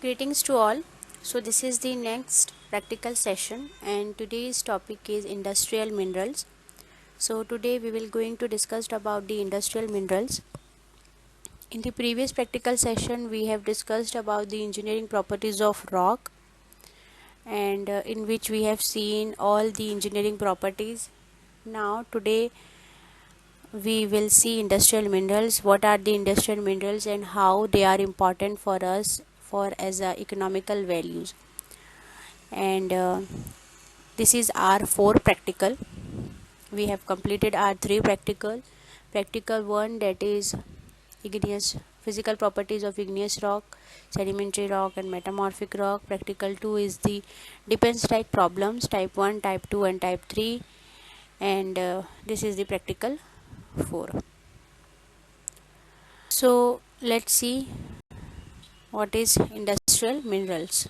Greetings to all. So this is the next practical session and today's topic is industrial minerals. So today we will going to discuss about the industrial minerals. In the previous practical session we have discussed about the engineering properties of rock and in which we have seen all the engineering properties. Now today we will see industrial minerals, what are the industrial minerals and how they are important for us for as economical values. And this is our 4 practical. We have completed our 3 practical 1, that is igneous physical properties of igneous rock, sedimentary rock and metamorphic rock. Practical 2 is the depends type problems, type 1, type 2 and type 3, and this is the practical 4. So let's see what is industrial minerals.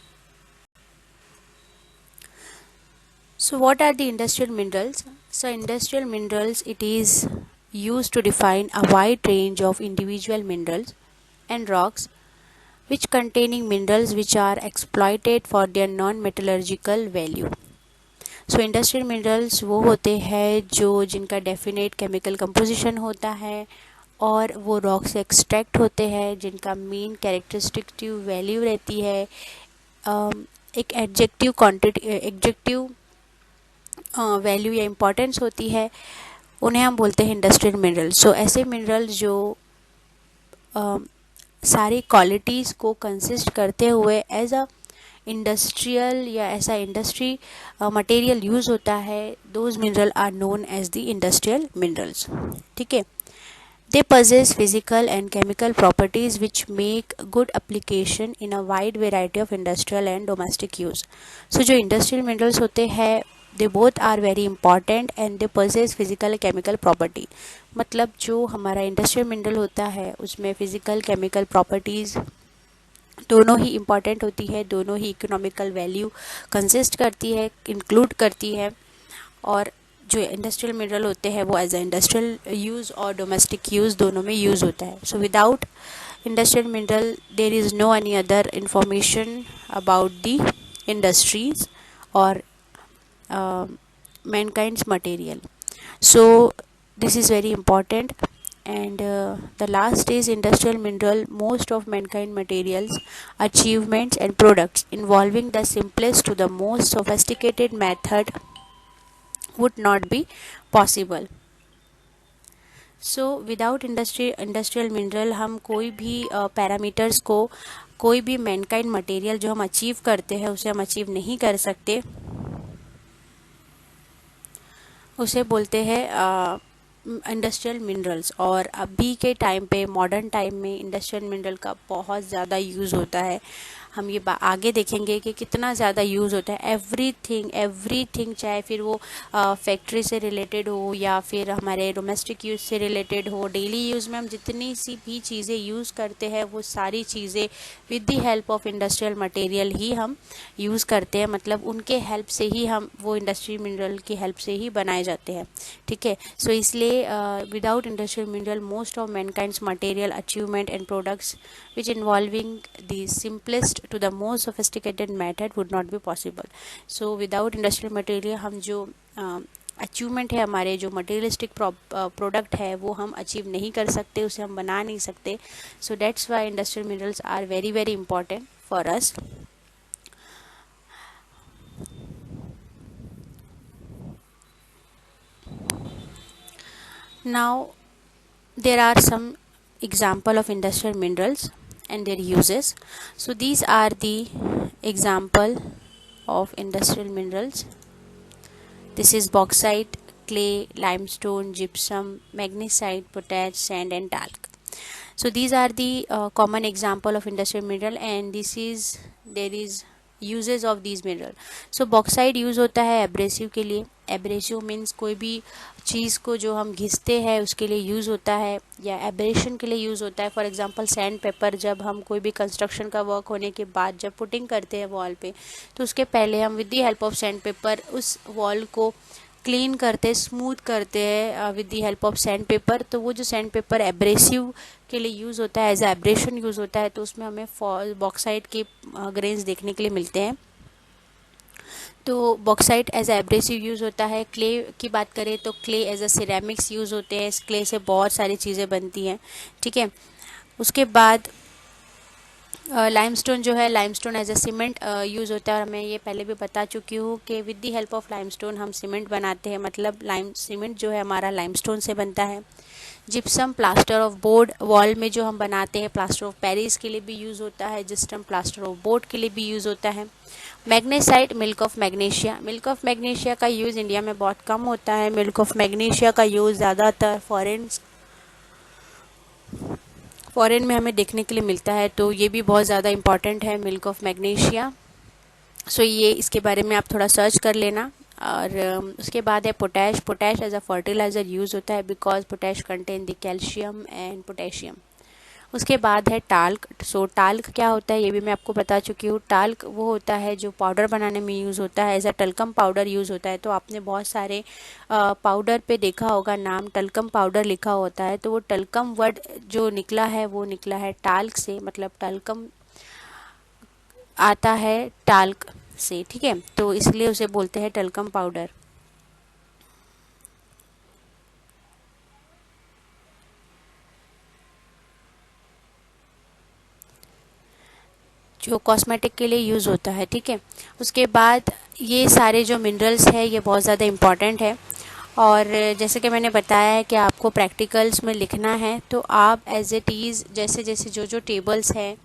So what are the industrial minerals? So industrial minerals, it is used to define a wide range of individual minerals and rocks which containing minerals which are exploited for their non-metallurgical value. So industrial minerals वो होते हैं जो जिनका definite chemical composition होता है और वो rock से एक्सट्रैक्ट होते हैं, जिनका मेन कैरेक्टरिस्टिक वैल्यू रहती है एक एडजेक्टिव वैल्यू या इम्पोर्टेंस होती है, उन्हें हम बोलते हैं इंडस्ट्रियल मिनरल्स. सो ऐसे मिनरल्स जो सारी क्वालिटीज़ को कंसिस्ट करते हुए एज अ इंडस्ट्रियल या ऐसा इंडस्ट्री मटेरियल यूज़ होता है, those mineral are known as the industrial minerals. ठीक है. They possess physical and chemical properties which make good application in a wide variety of industrial and domestic use. So जो industrial minerals होते हैं, they both are very important and they possess physical and chemical property. मतलब जो हमारा industrial mineral होता है उसमें physical chemical properties दोनों ही इम्पॉर्टेंट होती है, दोनों ही इकोनॉमिकल वैल्यू कंसिस्ट करती है, इंक्लूड करती है. और जो इंडस्ट्रियल मिनरल होते हैं वो एज अ इंडस्ट्रियल यूज़ और डोमेस्टिक यूज़ दोनों में यूज़ होता है. So without industrial mineral there is no any other information about the industries और mankind's material. So this is very important. And the last is industrial mineral. Most of mankind materials, achievements and products involving the simplest to the most sophisticated method would not be possible. So without industrial mineral हम कोई भी parameters को, कोई भी Mankind material जो हम achieve करते हैं उसे हम अचीव नहीं कर सकते. उसे बोलते हैं इंडस्ट्रियल मिनरल्स. और अभी के टाइम पे मॉडर्न टाइम में इंडस्ट्रियल मिनरल का बहुत ज़्यादा यूज़ होता है. हम ये आगे देखेंगे कि कितना ज़्यादा यूज़ होता है. एवरीथिंग चाहे फिर वो फैक्ट्री से रिलेटेड हो या फिर हमारे डोमेस्टिक यूज़ से रिलेटेड हो, डेली यूज़ में हम जितनी सी भी चीज़ें यूज़ करते हैं वो सारी चीज़ें with the help of industrial material ही हम यूज़ करते हैं. मतलब उनके हेल्प से ही हम वो इंडस्ट्रियल मिनरल की हेल्प से ही बनाए जाते हैं. ठीक है. सो इसलिए without industrial mineral most of mankind's material, achievement and products which involving the simplest to the most sophisticated method would not be possible. So without industrial material हम जो अचीवमेंट है, हमारे जो मटेरियलिस्टिक प्रोडक्ट है वो हम achieve नहीं कर सकते, उसे हम बना नहीं सकते. So that's why industrial minerals are very very important for us. Now there are some example of industrial minerals and their uses. So these are the example of industrial minerals. This is bauxite, clay, limestone, gypsum, magnesite, potash, sand and talc. So these are the common example of industrial mineral and there is uses of these mineral. So bauxite use होता है abrasive के लिए. Abrasive means कोई भी चीज़ को जो हम घिसते हैं उसके लिए यूज़ होता है या एब्रेशन के लिए यूज़ होता है. फॉर एग्जांपल सैंड पेपर, जब हम कोई भी कंस्ट्रक्शन का वर्क होने के बाद जब पुटिंग करते हैं वॉल पे, तो उसके पहले हम with the help of sand paper उस वॉल को क्लीन करते हैं, स्मूथ करते हैं with the help of sand paper. तो वो जो सैंड पेपर एब्रेसिव के लिए यूज़ होता है, एज एब्रेशन यूज़ होता है, तो उसमें हमें बॉक्साइट के ग्रेन्स देखने के लिए मिलते हैं। तो बॉक्साइट एज एब्रेसिव यूज़ होता है। क्ले की बात करें तो clay as a ceramics use होते हैं। इस क्ले से बहुत सारी चीज़ें बनती हैं, ठीक है। उसके बाद लाइमस्टोन जो है, limestone as a cement use होता है, और मैं ये पहले भी बता चुकी हूँ कि with the help of limestone हम सीमेंट बनाते हैं, मतलब लाइम सीमेंट जो है हमारा लाइमस्टोन से बनता है। Gypsum plaster of board, wall में जो हम बनाते हैं, प्लास्टर ऑफ पेरिस के लिए भी यूज़ होता है। जिप्सम प्लास्टर ऑफ बोर्ड के लिए भी यूज़ होता है। Magnesite, milk of magnesia, milk of magnesia का यूज़ इंडिया में बहुत कम होता है। मिल्क ऑफ मैग्नीशिया का यूज़ ज़्यादातर फॉरेन में हमें देखने के लिए मिलता है, तो ये भी बहुत ज़्यादा इंपॉर्टेंट है, मिल्क ऑफ मैग्नीशिया। सो ये इसके बारे में आप थोड़ा सर्च कर लेना। और उसके बाद है potash. Potash as a fertiliser use होता है, because potash contain the calcium and potassium. उसके बाद है टाल्क। सो टाल्क क्या होता है ये भी मैं आपको बता चुकी हूँ। टाल्क वो होता है जो पाउडर बनाने में यूज़ होता है, as a talcum powder use होता है। तो आपने बहुत सारे पाउडर पे देखा होगा नाम टल्कम पाउडर लिखा होता है, तो वो टल्कम वर्ड जो निकला है वो निकला है टाल्क से, मतलब टल्कम आता है टाल्क से, ठीक है। तो इसलिए उसे बोलते हैं टल्कम पाउडर। जो कॉस्मेटिक के लिए यूज़ होता है, ठीक है। उसके बाद ये सारे जो मिनरल्स है ये बहुत ज़्यादा इम्पॉर्टेंट है। और जैसे कि मैंने बताया है कि आपको प्रैक्टिकल्स में लिखना है, तो आप एज इट इज़ जैसे जैसे जो जो टेबल्स है,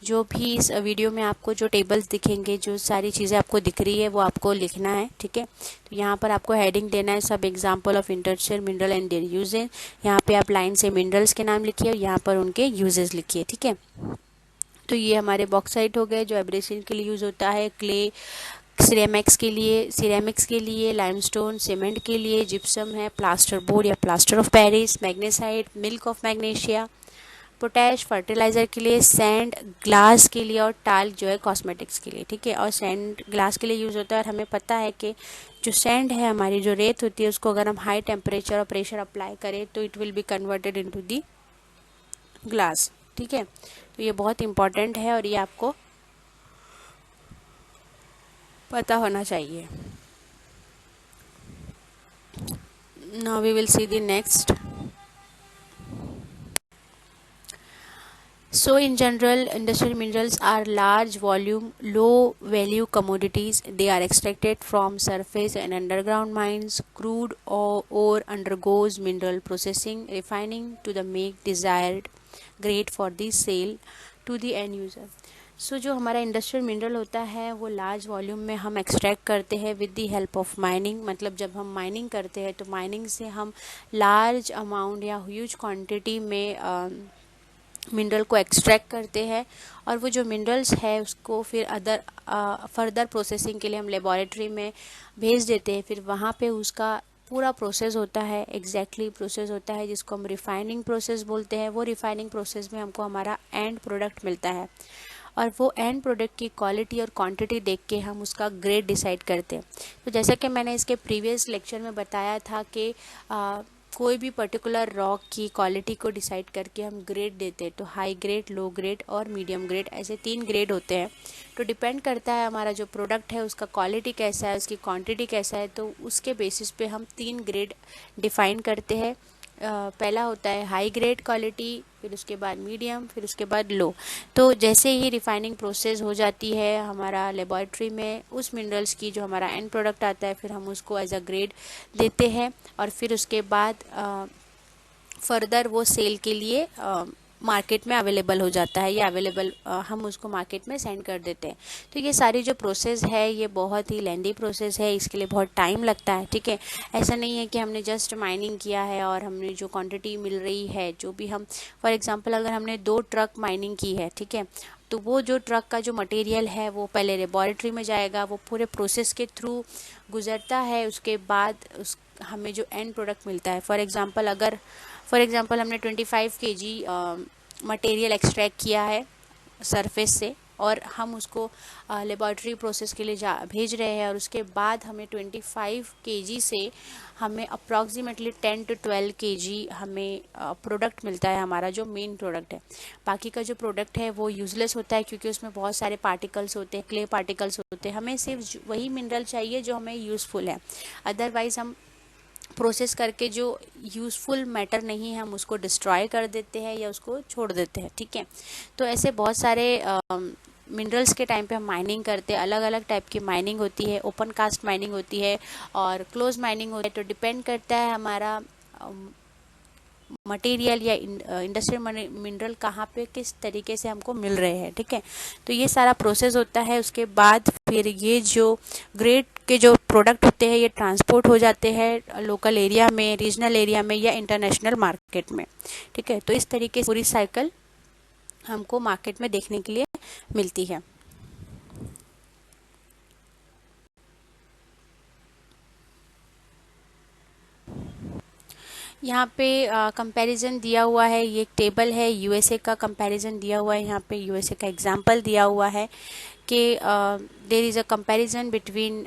जो भी इस वीडियो में आपको जो टेबल्स दिखेंगे, जो सारी चीज़ें आपको दिख रही है वो आपको लिखना है, ठीक है। तो यहाँ पर आपको हेडिंग देना है सब example of industrial mineral and their uses. यहाँ पे आप लाइन से मिनरल्स के नाम लिखिए और यहाँ पर उनके यूजेस लिखिए, ठीक है। तो ये हमारे बॉक्साइट हो गए जो एब्रेसिव के लिए यूज़ होता है, क्ले सिरेमिक्स के लिए, लाइमस्टोन सीमेंट के लिए, जिप्सम है, प्लास्टर बोर्ड या plaster of Paris, magnesite, milk of magnesia, potash fertiliser के लिए, सैंड ग्लास के लिए, और टाल्क जो है कॉस्मेटिक्स के लिए, ठीक है। और सैंड ग्लास के लिए यूज़ होता है, और हमें पता है कि जो सैंड है हमारी जो रेत होती है उसको अगर हम हाई टेम्परेचर और प्रेशर अप्लाई करें तो it will be converted into the glass, ठीक है। तो ये बहुत इंपॉर्टेंट है और ये आपको पता होना चाहिए। Now we will see the next. So in general, industrial minerals are large volume, low value commodities. They are extracted from surface and underground mines. Crude ore undergoes mineral processing, refining to the make desired grade for the sale to the end user. सो जो हमारा industrial mineral होता है वो large volume में हम extract करते हैं with the help of mining. मतलब जब हम माइनिंग करते हैं तो माइनिंग से हम लार्ज अमाउंट या ह्यूज क्वांटिटी में मिनरल को एक्सट्रैक्ट करते हैं, और वो जो मिनरल्स है उसको फिर फर्दर प्रोसेसिंग के लिए हम लेबॉरेटरी में भेज देते हैं। फिर वहाँ पे उसका पूरा प्रोसेस होता है, एग्जैक्टली प्रोसेस होता है जिसको हम रिफाइनिंग प्रोसेस बोलते हैं। वो रिफाइनिंग प्रोसेस में हमको हमारा एंड प्रोडक्ट मिलता है, और वो एंड प्रोडक्ट की क्वालिटी और क्वांटिटी देख के हम उसका ग्रेड डिसाइड करते हैं। तो जैसा कि मैंने इसके प्रीवियस लेक्चर में बताया था कि कोई भी पर्टिकुलर रॉक की क्वालिटी को डिसाइड करके हम ग्रेड देते हैं। तो हाई ग्रेड, लो ग्रेड और मीडियम ग्रेड, ऐसे 3 ग्रेड होते हैं। तो डिपेंड करता है हमारा जो प्रोडक्ट है उसका क्वालिटी कैसा है, उसकी क्वांटिटी कैसा है, तो उसके बेसिस पे हम 3 ग्रेड डिफाइन करते हैं। पहला होता है हाई ग्रेड क्वालिटी, फिर उसके बाद मीडियम, फिर उसके बाद लो। तो जैसे ही रिफाइनिंग प्रोसेस हो जाती है हमारा लेबॉरेटरी में, उस मिनरल्स की जो हमारा एंड प्रोडक्ट आता है फिर हम उसको एज अ ग्रेड देते हैं, और फिर उसके बाद फर्दर वो सेल के लिए मार्केट में अवेलेबल हो जाता है, या हम उसको मार्केट में सेंड कर देते हैं। तो ये सारी जो प्रोसेस है ये बहुत ही लेंदी प्रोसेस है, इसके लिए बहुत टाइम लगता है, ठीक है। ऐसा नहीं है कि हमने जस्ट माइनिंग किया है और हमने जो क्वांटिटी मिल रही है, जो भी हम फॉर एग्जांपल अगर हमने 2 ट्रक माइनिंग की है, ठीक है, तो वो जो ट्रक का जो मटेरियल है वो पहले लेबॉरेटरी में जाएगा, वो पूरे प्रोसेस के थ्रू गुजरता है, उसके बाद हमें जो एंड प्रोडक्ट मिलता है। फॉर एग्जांपल हमने 25 kg मटेरियल एक्सट्रैक्ट किया है सरफेस से, और हम उसको लेबॉर्ट्री प्रोसेस के लिए भेज रहे हैं, और उसके बाद हमें 25 केजी से हमें अप्रॉक्सीमेटली 10 to 12 केजी हमें प्रोडक्ट मिलता है, हमारा जो मेन प्रोडक्ट है। बाकी का जो प्रोडक्ट है वो यूज़लेस होता है, क्योंकि उसमें बहुत सारे पार्टिकल्स होते हैं, क्ले पार्टिकल्स होते हैं। हमें सिर्फ वही मिनरल चाहिए जो हमें यूज़फुल है। अदरवाइज़ हम प्रोसेस करके जो यूज़फुल मैटर नहीं है हम उसको डिस्ट्रॉय कर देते हैं या उसको छोड़ देते हैं, ठीक है। तो ऐसे बहुत सारे मिनरल्स के टाइम पे हम माइनिंग करते हैं। अलग अलग टाइप की माइनिंग होती है, ओपन कास्ट माइनिंग होती है और क्लोज माइनिंग होती है। तो डिपेंड करता है हमारा मटेरियल या इंडस्ट्रियल मिनरल कहाँ पे किस तरीके से हमको मिल रहे हैं, ठीक है। तो ये सारा प्रोसेस होता है। उसके बाद फिर ये जो ग्रेड के जो प्रोडक्ट होते हैं ये ट्रांसपोर्ट हो जाते हैं लोकल एरिया में, रीजनल एरिया में या इंटरनेशनल मार्केट में, ठीक है। तो इस तरीके से पूरी साइकिल हमको मार्केट में देखने के लिए मिलती है। यहाँ पे कंपैरिजन दिया हुआ है, ये एक टेबल है, यूएसए का कंपैरिजन दिया हुआ है। यहाँ पे यूएसए का एग्जांपल दिया हुआ है कि there is a comparison between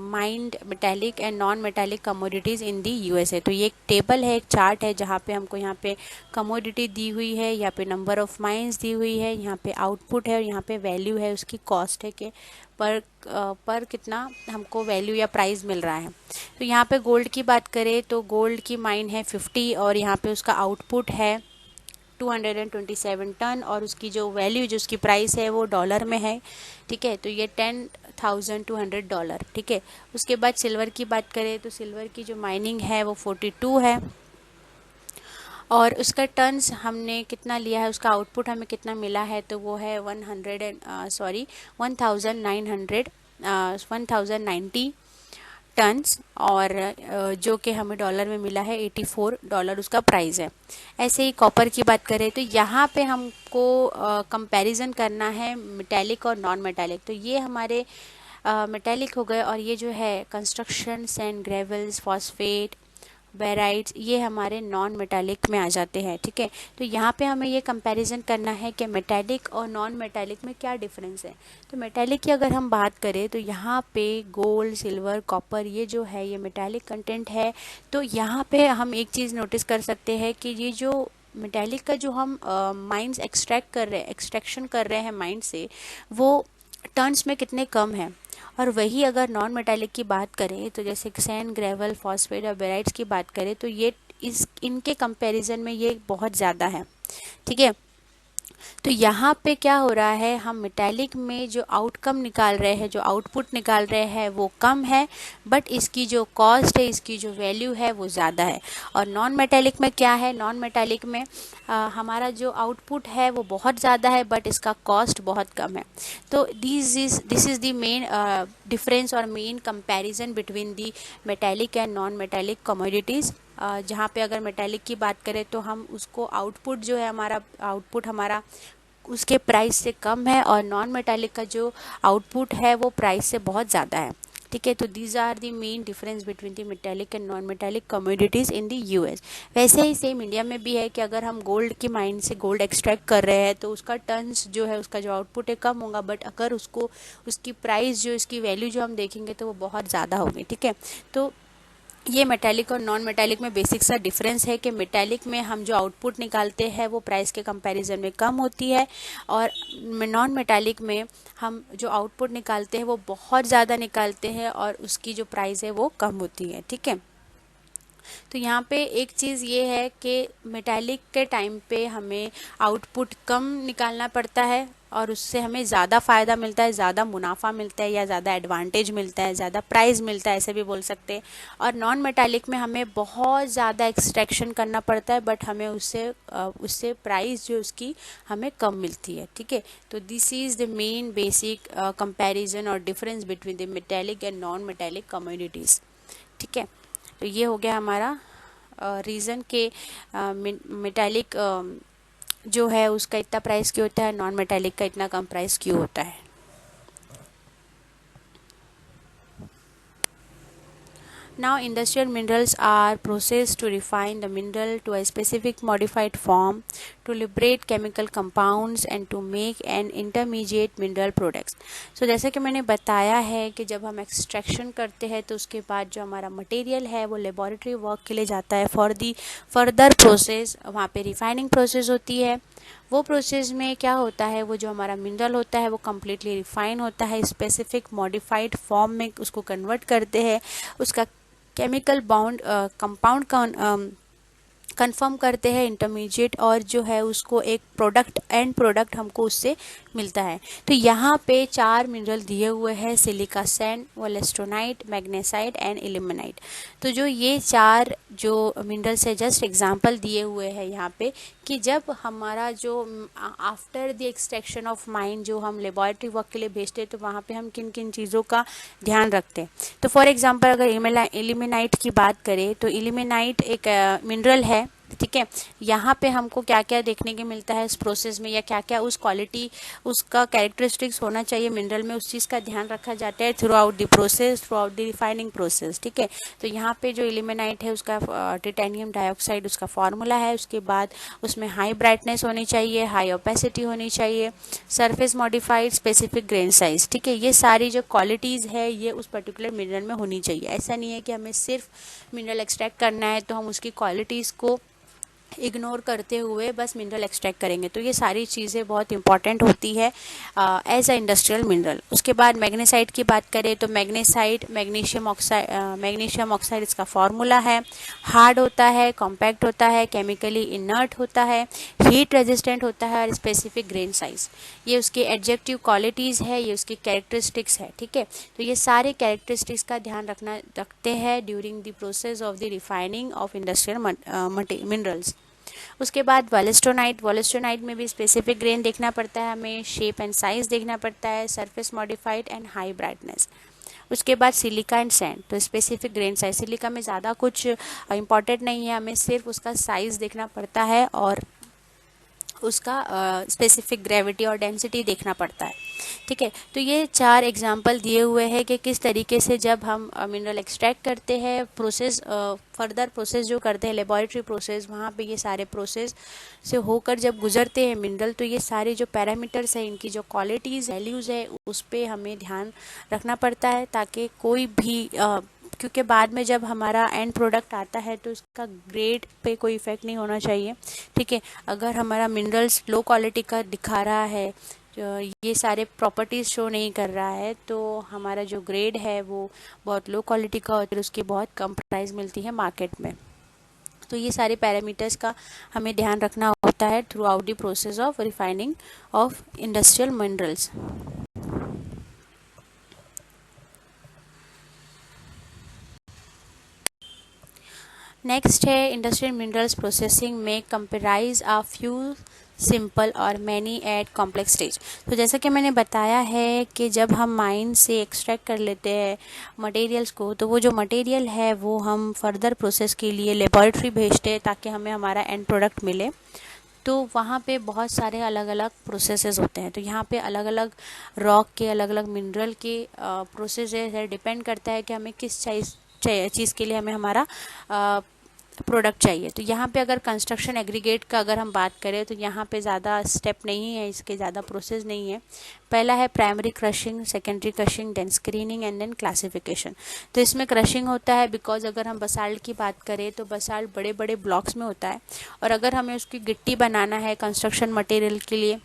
mined metallic and non metallic commodities in the USA. तो ये एक टेबल है, एक चार्ट है, जहाँ पे हमको यहाँ पे कमोडिटी दी हुई है, यहाँ पे नंबर ऑफ माइंस दी हुई है, यहाँ पे आउटपुट है और यहाँ पे वैल्यू है, उसकी कॉस्ट है कि पर कितना हमको वैल्यू या प्राइस मिल रहा है। तो यहाँ पे गोल्ड की बात करें तो गोल्ड की माइन है 50 और यहाँ पे उसका आउटपुट है 227 टन और उसकी जो वैल्यू जो उसकी प्राइस है वो डॉलर में है, ठीक है। तो ये $10,200, ठीक है। उसके बाद सिल्वर की बात करें तो सिल्वर की जो माइनिंग है वो 42 है और उसका टन्स हमने कितना लिया है, उसका आउटपुट हमें कितना मिला है, तो वो है 1990 टन्स और जो कि हमें डॉलर में मिला है $84 उसका प्राइस है। ऐसे ही कॉपर की बात करें तो यहाँ पे हमको कंपैरिजन करना है मेटालिक और नॉन मेटालिक। तो ये हमारे मेटालिक हो गए और ये जो है construction sand gravels phosphate barytes ये हमारे नॉन मेटालिक में आ जाते हैं, ठीक है। तो यहाँ पे हमें ये कंपैरिजन करना है कि मेटालिक और नॉन मेटालिक में क्या डिफरेंस है। तो मेटालिक की अगर हम बात करें तो यहाँ पे गोल्ड सिल्वर कॉपर ये जो है ये मेटालिक कंटेंट है। तो यहाँ पे हम एक चीज़ नोटिस कर सकते हैं कि ये जो मेटालिक का जो हम माइंस एक्सट्रैक्शन कर रहे हैं माइंड से वो टर्न्स में कितने कम है। और वही अगर नॉन मेटालिक की बात करें तो जैसे सैंड ग्रेवल फॉस्फेट और बेराइट्स की बात करें तो ये इनके कंपैरिजन में ये बहुत ज़्यादा है, ठीक है। तो यहाँ पे क्या हो रहा है, हम मेटालिक में जो आउटकम निकाल रहे हैं जो आउटपुट निकाल रहे हैं वो कम है, बट इसकी जो कॉस्ट है इसकी जो वैल्यू है वो ज़्यादा है। और नॉन मेटालिक में क्या है, नॉन मेटालिक में हमारा जो आउटपुट है वो बहुत ज़्यादा है बट इसका कॉस्ट बहुत कम है। तो this is the main difference और main comparison between the metallic and non metallic commodities. जहाँ पे अगर मेटालिक की बात करें तो हम उसको आउटपुट जो है हमारा आउटपुट हमारा उसके प्राइस से कम है और नॉन मेटालिक का जो आउटपुट है वो प्राइस से बहुत ज़्यादा है, ठीक है। तो these are the main difference between the metallic and non metallic commodities in the US. वैसे ही सेम इंडिया में भी है कि अगर हम गोल्ड की माइन से गोल्ड एक्सट्रैक्ट कर रहे हैं तो उसका टन्स जो है उसका जो आउटपुट है कम होगा, बट अगर उसको उसकी प्राइस जो इसकी वैल्यू जो हम देखेंगे तो वो बहुत ज़्यादा होगी, ठीक है। तो ये मेटालिक और नॉन मेटालिक में बेसिक सा डिफरेंस है कि मेटालिक में हम जो आउटपुट निकालते हैं वो प्राइस के कंपैरिजन में कम होती है और नॉन मेटालिक में हम जो आउटपुट निकालते हैं वो बहुत ज़्यादा निकालते हैं और उसकी जो प्राइस है वो कम होती है, ठीक है। तो यहाँ पे एक चीज़ ये है कि मेटालिक के टाइम पे हमें आउटपुट कम निकालना पड़ता है और उससे हमें ज़्यादा फ़ायदा मिलता है, ज़्यादा मुनाफा मिलता है या ज़्यादा एडवांटेज मिलता है, ज़्यादा प्राइस मिलता है, ऐसे भी बोल सकते हैं। और नॉन मेटालिक में हमें बहुत ज़्यादा एक्सट्रैक्शन करना पड़ता है बट हमें उससे प्राइस जो उसकी हमें कम मिलती है, ठीक है। तो this is the main basic comparison और difference between the metallic and non metallic commodities, ठीक है। तो ये हो गया हमारा रीज़न के मेटालिक जो है उसका इतना प्राइस क्यों होता है, नॉन मेटालिक का इतना कम प्राइस क्यों होता है। Now, industrial minerals are processed to refine the mineral to a specific modified form, to liberate chemical compounds and to make an intermediate mineral products. So जैसे कि मैंने बताया है कि जब हम एक्सट्रैक्शन करते हैं तो उसके बाद जो हमारा मटेरियल है वो लेबोरेटरी वर्क के लिए जाता है फॉर दी फर्दर प्रोसेस. वहाँ पे रिफाइनिंग प्रोसेस होती है. वो प्रोसेस में क्या होता है, वो जो हमारा मिनरल होता है वो कम्प्लीटली रिफाइन होता है, स्पेसिफिक मॉडिफाइड फॉर्म में उसको कन्वर्ट करते हैं, उसका केमिकल बाउंड कंपाउंड कंफर्म करते हैं इंटरमीडिएट, और जो है उसको एक प्रोडक्ट एंड प्रोडक्ट हमको उससे मिलता है. तो यहाँ पे 4 मिनरल दिए हुए हैं, silica sand, wollastonite, magnesite and ilmenite. तो जो ये 4 जो मिनरल्स है जस्ट एग्जांपल दिए हुए हैं यहाँ पे कि जब हमारा जो after the extraction of mine जो हम लेबोरेटरी वर्क के लिए भेजते हैं तो वहाँ पे हम किन किन चीज़ों का ध्यान रखते हैं. तो फॉर एग्जांपल अगर इल्यूमिनाइट की बात करें तो इल्यूमिनाइट एक मिनरल है, ठीक है. यहाँ पे हमको क्या क्या देखने के मिलता है इस प्रोसेस में, या क्या क्या उस क्वालिटी उसका कैरेक्टरिस्टिक्स होना चाहिए मिनरल में, उस चीज़ का ध्यान रखा जाता है through out the process, through out the refining process, ठीक है. तो यहाँ पे जो इल्यूमिनाइट है उसका टाइटेनियम डाइऑक्साइड उसका फॉर्मूला है. उसके बाद उसमें हाई ब्राइटनेस होनी चाहिए, हाई ओपेसिटी होनी चाहिए, surface modified, specific grain size, ठीक है. ये सारी जो क्वालिटीज़ है ये उस पर्टिकुलर मिनरल में होनी चाहिए. ऐसा नहीं है कि हमें सिर्फ मिनरल एक्सट्रैक्ट करना है तो हम उसकी क्वालिटीज़ को इग्नोर करते हुए बस मिनरल एक्सट्रैक्ट करेंगे. तो ये सारी चीज़ें बहुत इंपॉर्टेंट होती है एज अ इंडस्ट्रियल मिनरल. उसके बाद मैग्नेसाइट की बात करें तो मैग्नेसाइट मैग्नीशियम ऑक्साइड इसका फॉर्मूला है. हार्ड होता है, कॉम्पैक्ट होता है, केमिकली इनर्ट होता है, हीट रेजिस्टेंट होता है और स्पेसिफिक ग्रेन साइज. ये उसके एडजेक्टिव क्वालिटीज़ है, ये उसकी कैरेक्टरिस्टिक्स है, ठीक है. तो ये सारे कैरेक्टरिस्टिक्स का ध्यान रखते हैं during the process of the refining of industrial minerals. उसके बाद वोलेस्टोनाइट में भी स्पेसिफिक ग्रेन देखना पड़ता है हमें, शेप एंड साइज देखना पड़ता है, surface modified and high brightness. उसके बाद सिलिका एंड सैंड, तो स्पेसिफिक ग्रेन साइज. सिलिका में ज़्यादा कुछ इंपॉर्टेंट नहीं है, हमें सिर्फ उसका साइज़ देखना पड़ता है और उसका स्पेसिफिक ग्रेविटी और डेंसिटी देखना पड़ता है, ठीक है. तो ये 4 एग्जाम्पल दिए हुए हैं कि किस तरीके से जब हम मिनरल एक्सट्रैक्ट करते हैं, प्रोसेस फर्दर प्रोसेस जो करते हैं लेबोरेटरी प्रोसेस, वहाँ पे ये सारे प्रोसेस से होकर जब गुजरते हैं मिनरल, तो ये सारे जो पैरामीटर्स हैं इनकी जो क्वालिटीज़ वैल्यूज़ है उस पर हमें ध्यान रखना पड़ता है ताकि कोई भी क्योंकि बाद में जब हमारा एंड प्रोडक्ट आता है तो उसका ग्रेड पे कोई इफ़ेक्ट नहीं होना चाहिए, ठीक है. अगर हमारा मिनरल्स लो क्वालिटी का दिखा रहा है, ये सारे प्रॉपर्टीज़ शो नहीं कर रहा है, तो हमारा जो ग्रेड है वो बहुत लो क्वालिटी का होता है, उसकी बहुत कम प्राइस मिलती है मार्केट में. तो ये सारे पैरामीटर्स का हमें ध्यान रखना होता है through out the process of refining of industrial minerals. Next है इंडस्ट्रियल मिनरल्स प्रोसेसिंग में कंपेराइज आ फ्यू सिंपल और मैनी एट कॉम्प्लेक्स स्टेज. तो जैसा कि मैंने बताया है कि जब हम माइन से एक्सट्रैक्ट कर लेते हैं मटेरियल्स को, तो वो जो मटेरियल है वो हम फर्दर प्रोसेस के लिए लेबोरेटरी भेजते हैं ताकि हमें हमारा एंड प्रोडक्ट मिले. तो वहाँ पे बहुत सारे अलग अलग प्रोसेसेस होते हैं. तो यहाँ पे अलग अलग रॉक के अलग अलग मिनरल के प्रोसेस है, डिपेंड करता है कि हमें किस चीज़ के लिए हमें हमारा प्रोडक्ट चाहिए. तो यहाँ पे अगर कंस्ट्रक्शन एग्रीगेट का अगर हम बात करें तो यहाँ पे ज़्यादा स्टेप नहीं है, इसके ज़्यादा प्रोसेस नहीं है. पहला है primary crushing, secondary crushing, then screening and then classification. तो इसमें क्रशिंग होता है बिकॉज अगर हम बसाल्ट की बात करें तो बसाल्ट बड़े बड़े ब्लॉक्स में होता है, और अगर हमें उसकी गिट्टी बनाना है कंस्ट्रक्शन मटेरियल के लिए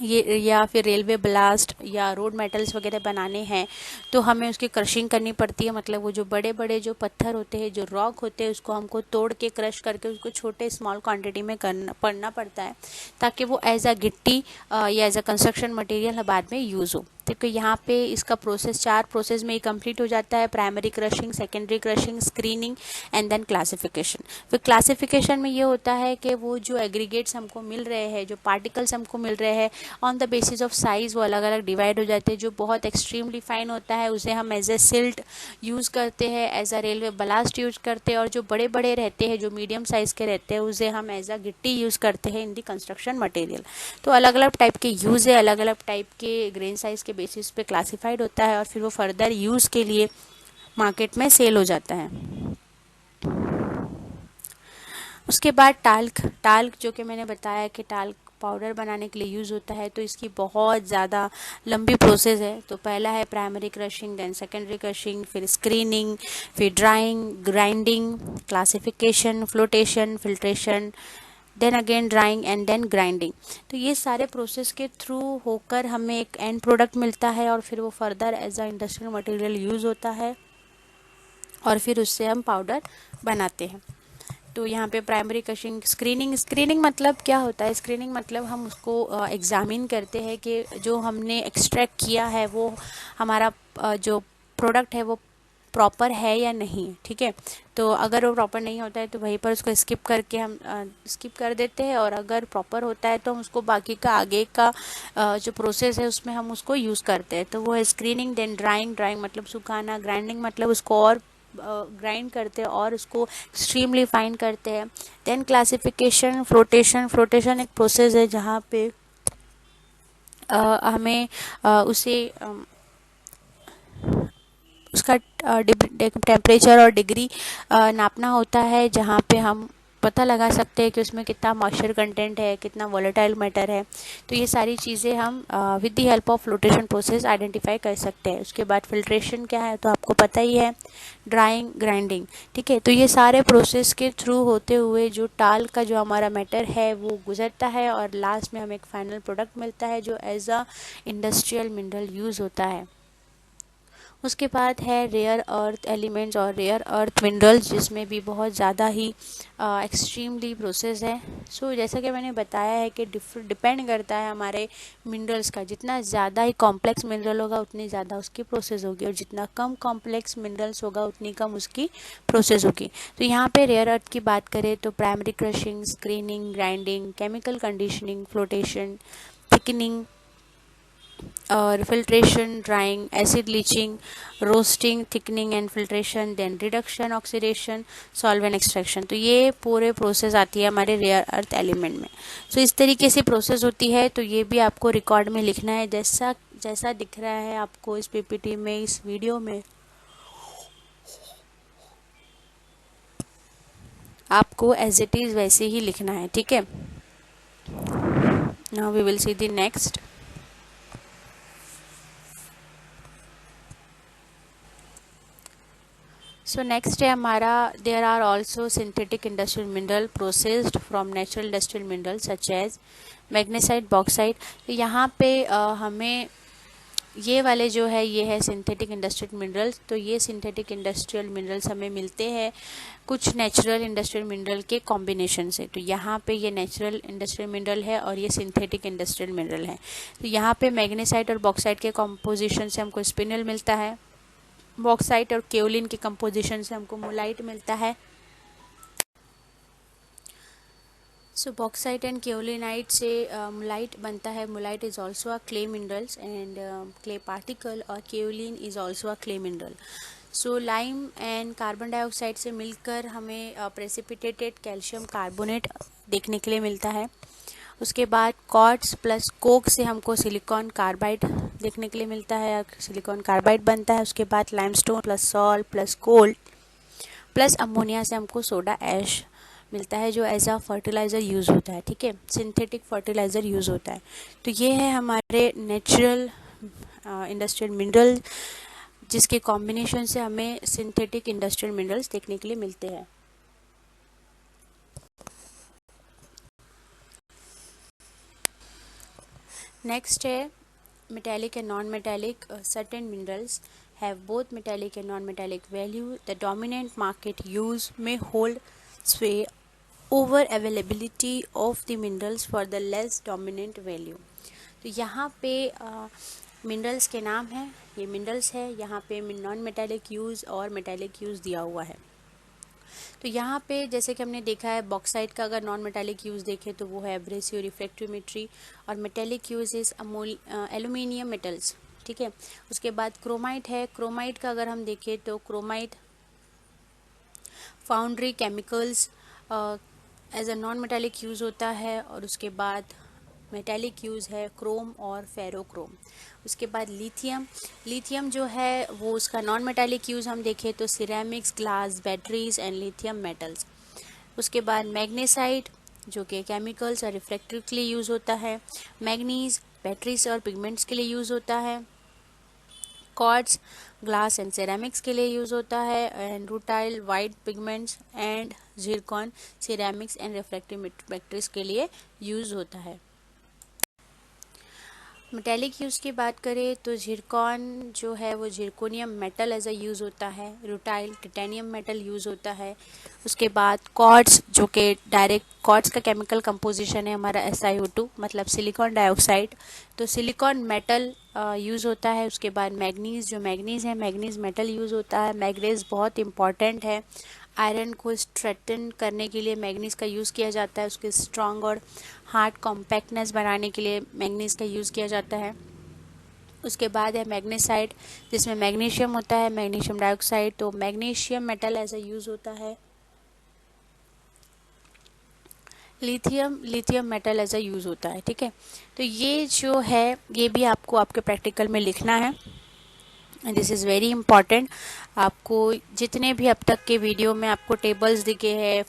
ये या फिर रेलवे ब्लास्ट या रोड मेटल्स वगैरह बनाने हैं तो हमें उसकी क्रशिंग करनी पड़ती है. मतलब वो जो बड़े बड़े जो पत्थर होते हैं, जो रॉक होते हैं, उसको हमको तोड़ के क्रश करके उसको छोटे स्मॉल क्वांटिटी में पड़ना पड़ता है ताकि वो एज अ गिट्टी या एज अ कंस्ट्रक्शन मटेरियल बाद में यूज़ हो. क्योंकि यहाँ पे इसका प्रोसेस 4 प्रोसेस में ही कंप्लीट हो जाता है. Primary crushing, secondary crushing, screening and then classification. फिर क्लासिफिकेशन में ये होता है कि वो जो एग्रीगेट्स हमको मिल रहे हैं, जो पार्टिकल्स हमको मिल रहे हैं, on the basis of size वो अलग अलग डिवाइड हो जाते हैं. जो बहुत एक्सट्रीमली फाइन होता है उसे हम एज ए सिल्ट यूज़ करते हैं, as a railway ballast use करते हैं, और जो बड़े बड़े रहते हैं, जो मीडियम साइज़ के रहते हैं, उसे हम एज अ गिट्टी यूज़ करते हैं इन दी कंस्ट्रक्शन मटेरियल. तो अलग अलग टाइप के यूज़ है, अलग अलग टाइप के ग्रेन साइज़ के बेसिस पे क्लासिफाइड होता है और फिर वो फर्दर यूज़ के लिए मार्केट में सेल हो जाता है। उसके बाद टाल्क टाल्क जो कि मैंने बताया कि टाल्क पाउडर बनाने के लिए यूज़ होता है, तो इसकी बहुत ज़्यादा लंबी प्रोसेस है। तो पहला है primary crushing, then secondary crushing, फिर स्क्रीनिंग, फिर drying, grinding, classification, flotation, filtration, then again drying and then grinding. तो ये सारे प्रोसेस के थ्रू होकर हमें एक एंड प्रोडक्ट मिलता है और फिर वो further as a industrial material use होता है और फिर उससे हम पाउडर बनाते हैं। तो यहाँ पे प्राइमरी क्रशिंग, स्क्रीनिंग मतलब क्या होता है? स्क्रीनिंग मतलब हम उसको एग्जामिन करते हैं कि जो हमने एक्सट्रैक्ट किया है वो हमारा जो प्रोडक्ट है वो प्रॉपर है या नहीं, ठीक है। तो अगर वो प्रॉपर नहीं होता है तो वहीं पर उसको स्किप करके हम स्किप कर देते हैं, और अगर प्रॉपर होता है तो हम उसको बाकी का आगे का जो प्रोसेस है उसमें हम उसको यूज़ करते हैं। तो वो है स्क्रीनिंग। देन ड्राइंग मतलब सुखाना, ग्राइंडिंग मतलब उसको और ग्राइंड करते हैं और उसको एक्सट्रीमली फाइन करते हैं। देन क्लासिफिकेशन, फ्लोटेशन एक प्रोसेस है जहाँ पे हमें उसे उसका टेम्परेचर और डिग्री नापना होता है, जहाँ पे हम पता लगा सकते हैं कि उसमें कितना मॉइस्चर कंटेंट है, कितना वोलेटाइल मैटर है। तो ये सारी चीज़ें हम with the help of flotation process identify कर सकते हैं। उसके बाद फिल्ट्रेशन क्या है तो आपको पता ही है, ड्राइंग, ग्राइंडिंग, ठीक है। तो ये सारे प्रोसेस के थ्रू होते हुए जो टाल का जो हमारा मैटर है वो गुजरता है और लास्ट में हमें एक फाइनल प्रोडक्ट मिलता है जो as a industrial mineral use होता है। उसके बाद है रेयर अर्थ एलिमेंट्स और रेयर अर्थ मिनरल्स, जिसमें भी बहुत ज़्यादा ही एक्सट्रीमली प्रोसेस है। सो जैसा कि मैंने बताया है कि डिपेंड करता है हमारे मिनरल्स का, जितना ज़्यादा ही कॉम्प्लेक्स मिनरल होगा उतनी ज़्यादा उसकी प्रोसेस होगी, और जितना कम कॉम्प्लेक्स मिनरल्स होगा उतनी कम उसकी प्रोसेस होगी। तो यहाँ पे रेयर अर्थ की बात करें तो primary crushing, screening, grinding, chemical conditioning, flotation, thickening और filtration, drying, acid leaching, roasting, thickening and filtration, then reduction, oxidation, solvent extraction. तो ये पूरे प्रोसेस आती है हमारे रेयर अर्थ एलिमेंट में। सो इस तरीके से प्रोसेस होती है। तो ये भी आपको रिकॉर्ड में लिखना है, जैसा जैसा दिख रहा है आपको इस पीपीटी में, इस वीडियो में, आपको एज इट इज़ वैसे ही लिखना है, ठीक है। Now we will see the next. So next है हमारा, there are also synthetic industrial mineral processed from natural industrial mineral such as magnesite, bauxite. तो यहाँ पे हमें ये वाले जो है ये है सिंथेटिक इंडस्ट्रियल मिनरल्स। तो ये सिंथेटिक इंडस्ट्रियल मिनरल्स हमें मिलते हैं कुछ नेचुरल इंडस्ट्रियल मिनरल के कॉम्बिनेशन से। तो यहाँ पे ये नेचुरल इंडस्ट्रियल मिनरल है और ये सिंथेटिक इंडस्ट्रियल मिनरल है। तो यहाँ पे मैग्नेसाइट और बॉक्साइट के कॉम्पोजिशन से हमको स्पिनल मिलता है, बॉक्साइट और केओलिन के कंपोजिशन से हमको मोलाइट मिलता है। सो बॉक्साइट एंड केओलिनाइट से मोलाइट बनता है। Mullite is also a clay minerals and clay particle, और kaolin is also a clay mineral. So lime and carbon dioxide से मिलकर हमें प्रेसिपिटेटेड कैल्शियम कार्बोनेट देखने के लिए मिलता है। उसके बाद क्वार्ट्ज प्लस कोक से हमको सिलिकॉन कार्बाइड देखने के लिए मिलता है, सिलिकॉन कार्बाइड बनता है। उसके बाद limestone plus salt plus cold plus ammonia से हमको सोडा ऐश मिलता है, जो एज अ फर्टिलाइज़र यूज़ होता है, ठीक है, सिंथेटिक फर्टिलाइज़र यूज़ होता है। तो ये है हमारे नेचुरल इंडस्ट्रियल मिनरल, जिसके कॉम्बिनेशन से हमें सिंथेटिक इंडस्ट्रियल मिनरल्स देखने के लिए मिलते हैं। नेक्स्ट है metallic and non-metallic. Certain minerals have both metallic and non-metallic value. The dominant market use may hold sway over availability of the minerals for the less dominant value. तो यहाँ पे minerals के नाम हैं, ये मिनरल्स है। यहाँ पे नॉन मेटालिक यूज़ और मेटालिक यूज़ दिया हुआ है। तो यहाँ पे जैसे कि हमने देखा है, बॉक्साइट का अगर नॉन मेटालिक यूज़ देखें तो वो है एब्रेसिव रिफ्रैक्टियोमेट्री, और metallic use is aluminium metals, ठीक है। उसके बाद क्रोमाइट है। क्रोमाइट का अगर हम देखें तो chromite foundry chemicals as a non metallic use होता है। और उसके बाद मेटेलिक यूज़ है क्रोम और फेरोक्रोम। उसके बाद लिथियम, लिथियम जो है वो उसका नॉन मेटेलिक यूज़ हम देखें तो ceramics, glass, batteries and lithium metals. उसके बाद मैग्नेसाइट जो कि केमिकल्स और रिफ्लेक्टिव के लिए यूज़ होता है। मैग्नीज बैटरीज और पिगमेंट्स के लिए यूज़ होता है। क्वार्ट्ज ग्लास एंड सेरामिक्स के लिए यूज़ होता है। And rutile white pigments and Zircon ceramics and reflective batteries के लिए यूज़ होता है। मेटेलिक यूज़ की बात करें तो जिरकॉन जो है वो zirconium metal as a use होता है। रूटाइल टिटेनियम मेटल यूज़ होता है। उसके बाद क्वार्ट्ज जो कि डायरेक्ट क्वार्ट्ज का केमिकल कंपोजिशन है हमारा SiO2 मतलब सिलिकॉन डाइऑक्साइड, तो सिलिकॉन मेटल यूज़ होता है। उसके बाद मैग्नीज, जो मैग्नीज है मैग्नीज मेटल यूज़ होता है। मैग्नीज बहुत इंपॉर्टेंट है, आयरन को स्ट्रेटन करने के लिए मैग्नीज का यूज़ किया जाता है। उसके स्ट्रॉन्ग और हार्ड कॉम्पैक्टनेस बनाने के लिए मैग्नीज का यूज़ किया जाता है। उसके बाद है मैग्नेसाइट जिसमें मैग्नीशियम होता है, मैग्नीशियम डाइऑक्साइड, तो magnesium metal as a use होता है। Lithium, lithium metal as a use होता है। ठीक है, तो ये जो है ये भी आपको आपके प्रैक्टिकल में लिखना है। This is very important. आपको जितने भी अब तक के वीडियो में आपको टेबल्स दिखे हैं,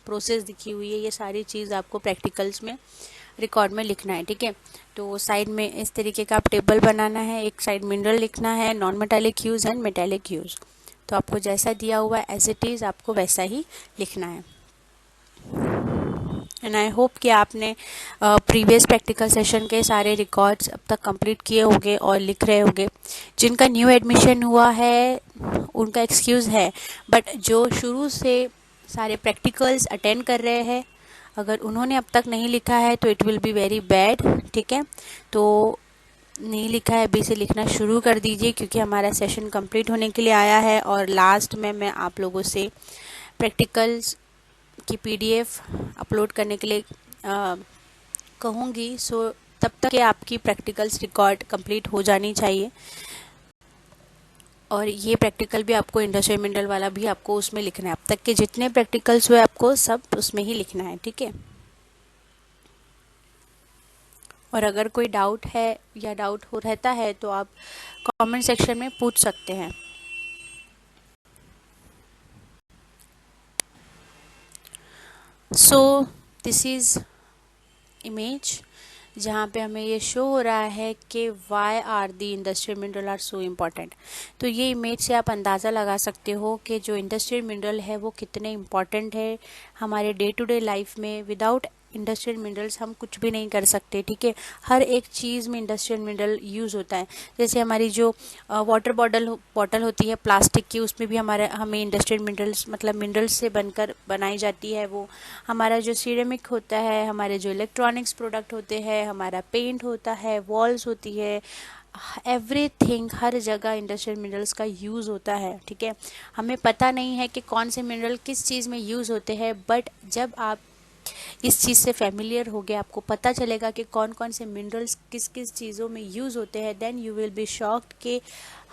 प्रोसेस दिखी हुई है, ये सारी चीज़ आपको प्रैक्टिकल्स में रिकॉर्ड में लिखना है। ठीक है, तो साइड में इस तरीके का आप टेबल बनाना है, एक साइड मिनरल लिखना है, non metallic use and metallic use. तो आपको जैसा दिया हुआ है एज इट इज़ आपको वैसा ही लिखना है। एंड आई होप कि आपने प्रीवियस प्रैक्टिकल सेशन के सारे रिकॉर्ड्स अब तक कंप्लीट किए होंगे और लिख रहे होंगे। जिनका न्यू एडमिशन हुआ है उनका एक्सक्यूज़ है, बट जो शुरू से सारे प्रैक्टिकल्स अटेंड कर रहे हैं अगर उन्होंने अब तक नहीं लिखा है तो it will be very bad. ठीक है, तो नहीं लिखा है अभी से लिखना शुरू कर दीजिए क्योंकि हमारा सेशन कंप्लीट होने के लिए आया है और लास्ट में मैं आप लोगों से प्रैक्टिकल्स की PDF अपलोड करने के लिए कहूँगी। सो तब तक के आपकी प्रैक्टिकल्स रिकॉर्ड कंप्लीट हो जानी चाहिए और ये प्रैक्टिकल भी आपको इंडस्ट्रियल मिनरल वाला भी आपको उसमें लिखना है। अब तक के जितने प्रैक्टिकल्स हुए आपको सब उसमें ही लिखना है। ठीक है, और अगर कोई डाउट है या डाउट हो रहता है तो आप कमेंट सेक्शन में पूछ सकते हैं। सो दिस इज़ इमेज जहाँ पे हमें ये शो हो रहा है कि why are the industrial mineral are so important. तो ये इमेज से आप अंदाज़ा लगा सकते हो कि जो इंडस्ट्रियल मिनरल है वो कितने इम्पॉर्टेंट है हमारे डे टू डे लाइफ में। विदाउट इंडस्ट्रियल मिनरल्स हम कुछ भी नहीं कर सकते। ठीक है, हर एक चीज़ में इंडस्ट्रियल मिनरल यूज़ होता है। जैसे हमारी जो वाटर बॉटल होती है प्लास्टिक की, उसमें भी हमें इंडस्ट्रियल मिनरल्स मतलब मिनरल्स से बनकर बनाई जाती है। वो हमारा जो सिरेमिक होता है, हमारे जो इलेक्ट्रॉनिक्स प्रोडक्ट होते हैं, हमारा पेंट होता है, वॉल्स होती है, एवरीथिंग हर जगह इंडस्ट्रियल मिनरल्स का यूज़ होता है। ठीक है, हमें पता नहीं है कि कौन से मिनरल किस चीज़ में यूज़ होते हैं, बट जब आप इस चीज़ से फेमिलियर हो गए, आपको पता चलेगा कि कौन कौन से मिनरल्स किस किस चीज़ों में यूज़ होते हैं, then you will be shocked कि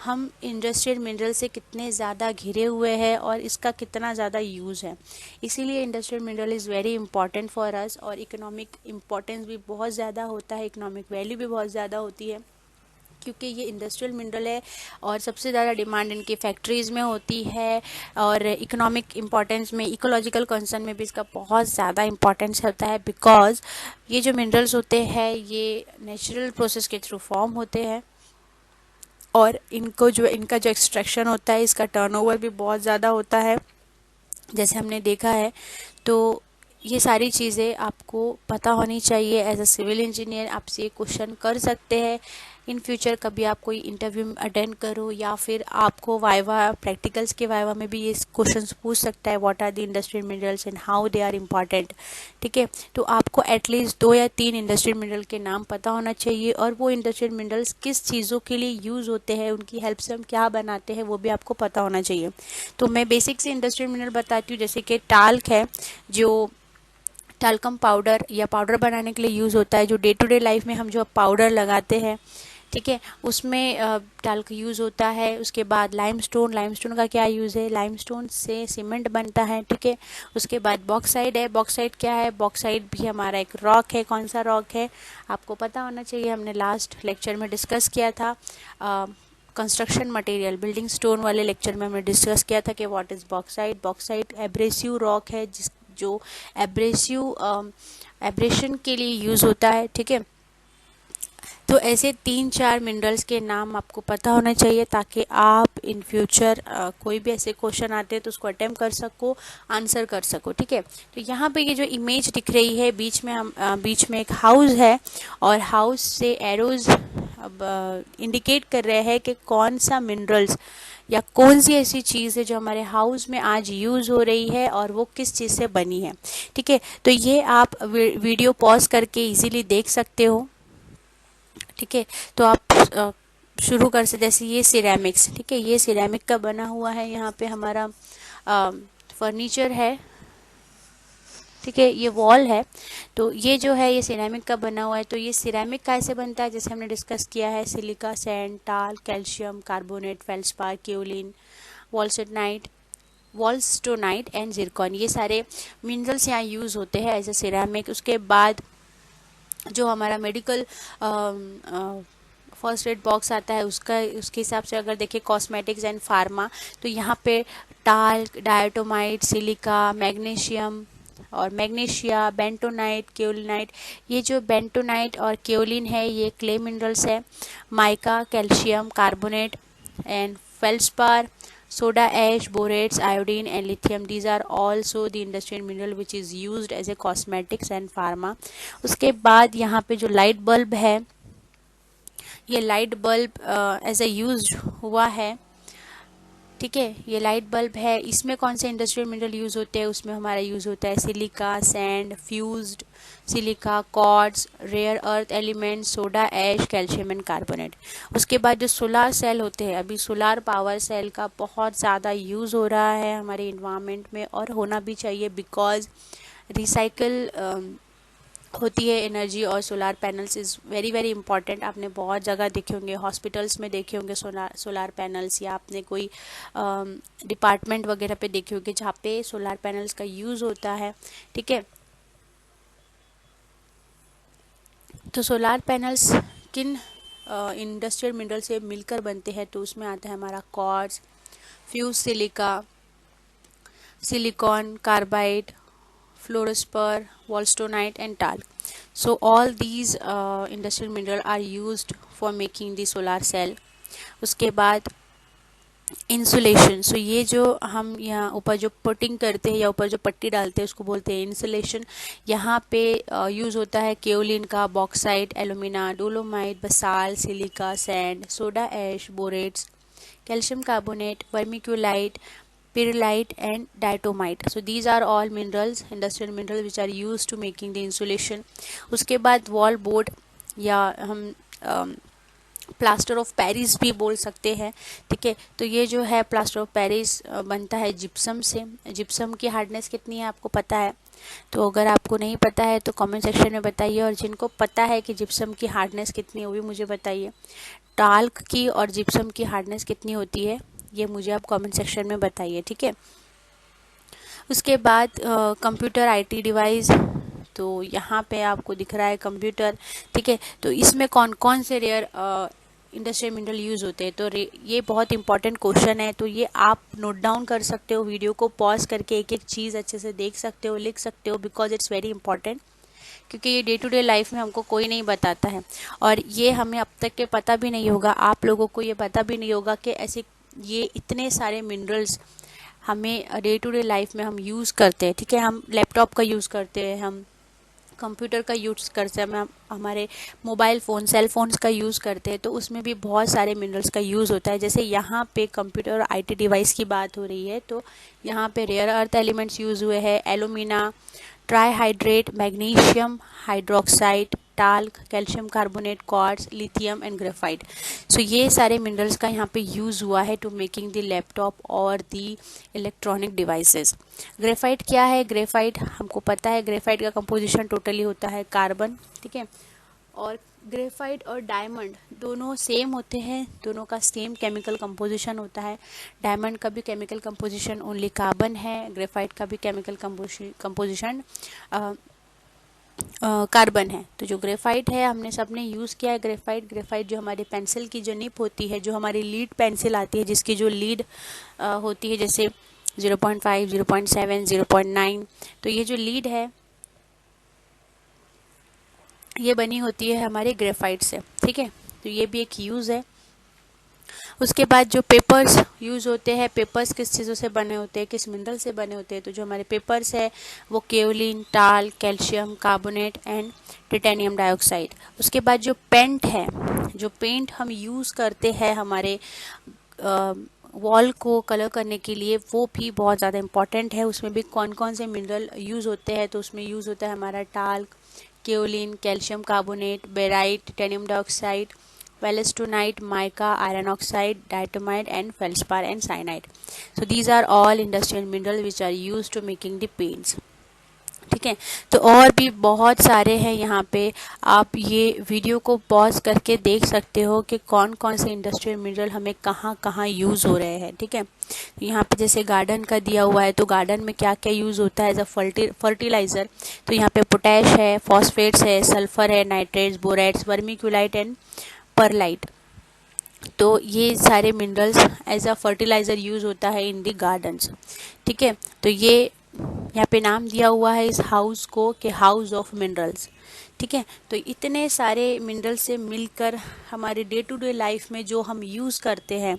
हम इंडस्ट्रियल मिनरल से कितने ज़्यादा घिरे हुए हैं और इसका कितना ज़्यादा यूज़ है। इसीलिए industrial mineral is very important for अस और इकोनॉमिक इम्पोर्टेंस भी बहुत ज़्यादा होता है, इकोनॉमिक वैल्यू भी बहुत ज़्यादा होती है क्योंकि ये इंडस्ट्रियल मिनरल है और सबसे ज़्यादा डिमांड इनकी फैक्ट्रीज़ में होती है। और इकोनॉमिक इम्पोर्टेंस में, इकोलॉजिकल कंसर्न में भी इसका बहुत ज़्यादा इम्पोर्टेंस होता है बिकॉज ये जो मिनरल्स होते हैं ये नेचुरल प्रोसेस के थ्रू फॉर्म होते हैं और इनका जो एक्सट्रैक्शन होता है इसका टर्नओवर भी बहुत ज़्यादा होता है जैसे हमने देखा है। तो ये सारी चीज़ें आपको पता होनी चाहिए। एज अ सिविल इंजीनियर आपसे ये क्वेश्चन कर सकते हैं इन फ्यूचर, कभी आप कोई इंटरव्यू अटेंड करो या फिर आपको वाइवा प्रैक्टिकल्स के वाइवा में भी ये क्वेश्चंस पूछ सकता है, what are the industrial minerals and how they are important. ठीक है, तो आपको एटलीस्ट 2 या 3 इंडस्ट्रियल मिनरल के नाम पता होना चाहिए और वो इंडस्ट्रियल मिनरल्स किस चीज़ों के लिए यूज़ होते हैं, उनकी हेल्प से हम क्या बनाते हैं वो भी आपको पता होना चाहिए। तो मैं बेसिक से इंडस्ट्रियल मिनरल बताती हूँ, जैसे कि टाल्क है जो टाल्कम पाउडर या पाउडर बनाने के लिए यूज़ होता है, जो डे टू डे लाइफ में हम जो पाउडर लगाते हैं ठीक है, उसमें टाल्क यूज़ होता है। उसके बाद लाइमस्टोन, लाइमस्टोन का क्या यूज़ है, लाइमस्टोन से सीमेंट बनता है। ठीक है, उसके बाद बॉक्साइट है। बॉक्साइट क्या है, बॉक्साइट भी हमारा एक रॉक है। कौन सा रॉक है आपको पता होना चाहिए, हमने लास्ट लेक्चर में डिस्कस किया था। कंस्ट्रक्शन मटेरियल, बिल्डिंग स्टोन वाले लेक्चर में हमने डिस्कस किया था कि what is bauxite. Bauxite abrasive rock है जो एब्रेसिव एब्रेशन के लिए यूज़ होता है। ठीक है, तो ऐसे 3-4 मिनरल्स के नाम आपको पता होना चाहिए ताकि आप इन फ्यूचर कोई भी ऐसे क्वेश्चन आते हैं तो उसको अटेम्प्ट कर सको, आंसर कर सको। ठीक है, तो यहाँ पे ये जो इमेज दिख रही है बीच में एक हाउस है और हाउस से एरोज अब इंडिकेट कर रहे हैं कि कौन सा मिनरल्स या कौन सी ऐसी चीज़ है जो हमारे हाउस में आज यूज़ हो रही है और वो किस चीज़ से बनी है। ठीक है, तो ये आप वीडियो पॉज करके इजीली देख सकते हो। ठीक है, तो आप शुरू कर सकते, जैसे ये सिरेमिक्स। ठीक है, ये सिरेमिक का बना हुआ है, यहाँ पे हमारा फर्नीचर है। ठीक है, ये वॉल है, तो ये जो है ये सिरेमिक का बना हुआ है। तो ये सिरेमिक कैसे बनता है, जैसे हमने डिस्कस किया है, silica, sand, talc, calcium carbonate, feldspar, kaolin, wollastonite wollastonite and zircon, ये सारे मिनरल्स यहाँ यूज़ होते हैं एज ए सिरेमिक। उसके बाद जो हमारा मेडिकल फर्स्ट एड बॉक्स आता है उसके हिसाब से अगर देखें कॉस्मेटिक्स एंड फार्मा, तो यहाँ पे टाल्क, डायटोमाइट, सिलिका, मैग्नीशियम और मैग्नीशिया, बेंटोनाइट, केओलिनाइट, ये जो बेंटोनाइट और केओलिन है ये क्ले मिनरल्स है। Mica, calcium carbonate and feldspar, soda ash, borates, iodine and lithium, these are also the industrial mineral which is used as a cosmetics and pharma. उसके बाद यहाँ पे जो लाइट बल्ब है, ये light bulb as a use हुआ है। ठीक है, ये लाइट बल्ब है, इसमें कौन से इंडस्ट्रियल मिनरल यूज़ होते हैं, उसमें हमारा यूज़ होता है silica, sand, fused silica, quartz, rare earth element, soda ash, calcium and carbonate. उसके बाद जो सोलार सेल होते हैं, अभी सोलार पावर सेल का बहुत ज़्यादा यूज़ हो रहा है हमारे इन्वायरमेंट में और होना भी चाहिए, बिकॉज रिसाइकल होती है एनर्जी और solar panels is very very important. आपने बहुत जगह देखे होंगे, हॉस्पिटल्स में देखे होंगे सोलार पैनल्स, या आपने कोई डिपार्टमेंट वगैरह पे देखे होंगे जहाँ पे सोलार पैनल्स का यूज़ होता है। ठीक है, तो सोलार पैनल्स किन इंडस्ट्रियल मिनरल से मिलकर बनते हैं, तो उसमें आता है हमारा quartz, fuse silica, silicon, carbide, fluorspar, wolstonite and talc. So all these industrial mineral are used for making the solar cell. उसके बाद इंसुलेशन, सो ये जो हम यहाँ ऊपर जो पुटिंग करते हैं या ऊपर जो पट्टी डालते हैं उसको बोलते हैं इंसुलेशन। यहाँ पे यूज़ होता है केओलिन का, bauxite, alumina, dolomite, basalt, silica, sand, soda ash, borates, calcium carbonate, vermiculite, perlite and diatomite. So these are all minerals, industrial minerals which are used to making the insulation. उसके बाद wall board या हम plaster of Paris भी बोल सकते हैं। ठीक है, तो ये जो है प्लास्टर ऑफ पेरिस बनता है जिप्सम से। जिप्सम की हार्डनेस कितनी है आपको पता है? तो अगर आपको नहीं पता है तो कमेंट सेक्शन में बताइए, और जिनको पता है कि जिप्सम की हार्डनेस कितनी है वो भी मुझे बताइए। टाल्क की और जिप्सम की हार्डनेस कितनी होती है ये मुझे आप कमेंट सेक्शन में बताइए। ठीक है, उसके बाद कंप्यूटर आईटी डिवाइस, तो यहाँ पे आपको दिख रहा है कंप्यूटर। ठीक है, तो इसमें कौन कौन से रेयर इंडस्ट्रियल मिनरल यूज़ होते हैं, तो ये बहुत इंपॉर्टेंट क्वेश्चन है, तो ये आप नोट डाउन कर सकते हो, वीडियो को पॉज करके एक एक चीज़ अच्छे से देख सकते हो, लिख सकते हो, बिकॉज इट्स वेरी इंपॉर्टेंट, क्योंकि ये डे टू डे लाइफ में हमको कोई नहीं बताता है और ये हमें अब तक के पता भी नहीं होगा, आप लोगों को ये पता भी नहीं होगा कि ऐसे ये इतने सारे मिनरल्स हमें डे टू डे लाइफ में हम यूज़ करते हैं। ठीक है, हम लैपटॉप का यूज़ करते हैं, हम कंप्यूटर का यूज़ करते हैं, हम हमारे मोबाइल फ़ोन, सेल फोन्स का यूज़ करते हैं, तो उसमें भी बहुत सारे मिनरल्स का यूज़ होता है। जैसे यहाँ पे कंप्यूटर और आईटी डिवाइस की बात हो रही है, तो यहाँ पे रेयर अर्थ एलिमेंट्स यूज़ हुए हैं, alumina, trihydrate, magnesium hydroxide, talc, calcium carbonate, quartz, lithium and graphite. So ये सारे मिनरल्स का यहाँ पे यूज़ हुआ है टू मेकिंग द लैपटॉप और दी इलेक्ट्रॉनिक डिवाइसेस। ग्रेफाइट क्या है? ग्रेफाइट हमको पता है, ग्रेफाइट का कंपोजिशन टोटली होता है कार्बन। ठीक है, और ग्रेफाइट और डायमंड दोनों सेम होते हैं, दोनों का सेम केमिकल कंपोजिशन होता है। डायमंड का भी केमिकल कंपोजिशन ओनली कार्बन है, ग्रेफाइट का भी केमिकल कंपोजिशन कार्बन है। तो जो ग्रेफाइट है हमने सबने यूज़ किया है ग्रेफाइट। ग्रेफाइट जो हमारी पेंसिल की जो निप होती है, जो हमारी लीड पेंसिल आती है, जिसकी जो लीड होती है जैसे 0.5, 0.7, 0.9, तो ये जो लीड है ये बनी होती है हमारे ग्रेफाइट से। ठीक है, तो ये भी एक यूज़ है। उसके बाद जो पेपर्स यूज़ होते हैं, पेपर्स किस चीज़ों से बने होते हैं, किस मिनरल से बने होते हैं, तो जो हमारे पेपर्स है वो केओलिन, टाल, calcium carbonate and titanium dioxide. उसके बाद जो पेंट है, जो पेंट हम यूज़ करते हैं हमारे वॉल को कलर करने के लिए, वो भी बहुत ज़्यादा इम्पॉर्टेंट है। उसमें भी कौन कौन से मिनरल यूज़ होते हैं, तो उसमें यूज़ होता है हमारा टाल, kaolin, calcium carbonate, barite, titanium dioxide, Palestonite, mica, iron oxide, diatomite and feldspar and cyanide. So these are all industrial minerals which are used to making the paints. ठीक है, तो और भी बहुत सारे हैं यहाँ पे। आप ये वीडियो को पॉज करके देख सकते हो कि कौन कौन से इंडस्ट्रियल मिनरल हमें कहाँ कहाँ यूज़ हो रहे हैं। ठीक है, यहाँ पे जैसे गार्डन का दिया हुआ है, तो गार्डन में क्या क्या यूज़ होता है एज अ फर्टिलाइज़र, तो यहाँ पे पोटैश है, फॉस्फेट्स है, सल्फर है, nitrates, borates, vermiculite and perlite. तो ये सारे minerals as a fertiliser use होता है इन दी गार्डन्स। ठीक है, तो ये यहाँ पे नाम दिया हुआ है इस हाउस को कि हाउस ऑफ मिनरल्स। ठीक है, तो इतने सारे मिनरल से मिलकर हमारे डे टू डे लाइफ में जो हम यूज़ करते हैं,